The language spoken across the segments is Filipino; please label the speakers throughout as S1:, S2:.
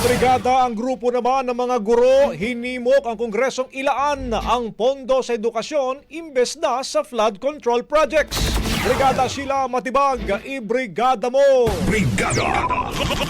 S1: Brigada ang grupo naman ng mga guro, hinimok ang Kongresong ilaan ang pondo sa edukasyon imbes na sa flood control projects. Brigada Sheila Matibag, ibrigada mo!
S2: Brigada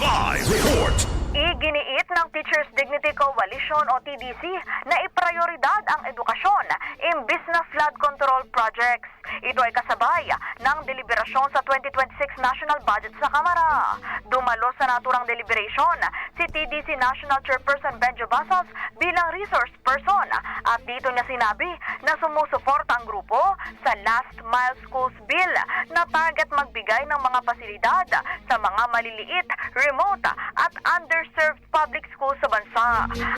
S2: Live Report.
S3: Iginiit ng Teachers Dignity Coalition o TDC na iprioridad ang edukasyon imbis na flood control projects. Ito ay kasabay ng deliberasyon sa 2026 National Budget sa Kamara. Dumalo sa naturang deliberation si TDC National Chairperson Benjo Basas bilang resource person at dito niya sinabi na sumusuporta ang grupo sa Last Mile Schools Bill na target magbigay ng mga pasilidad sa mga maliliit, remote at underserved public schools sa bansa.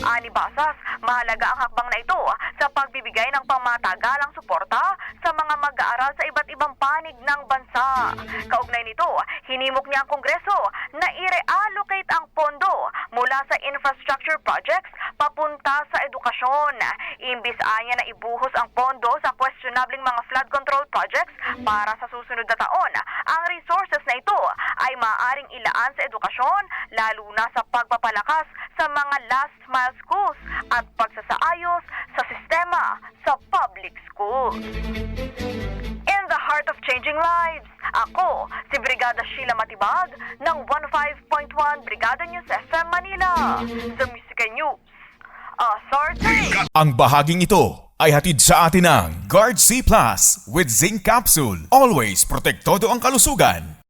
S3: Ani Basas, mahalaga ang hakbang na ito sa pagbibigay ng pangmatagalang suporta sa mga mag-aaral sa iba't ibang panig ng bansa. Kaugnay nito, hinimok niya ang Kongreso na i-reallocate ang pondo mula sa infrastructure projects papunta sa edukasyon. Imbis anya na ibuhos ang pondo sa questionabling mga flood control projects para sa susunod na taon, ang resources na ito ay maaaring ilaan sa edukasyon, lalo na sa pagpapalakas sa mga last mile schools at pagsasaayos sa sistema sa public schools. In the heart of changing lives, ako si Brigada Sheila Matibag ng 105.1 Brigada News FM Manila. Sa Musica News, Authority!
S2: Ang bahaging ito ay hatid sa atin ng Guard C Plus with Zinc Capsule. Always protektado ang kalusugan.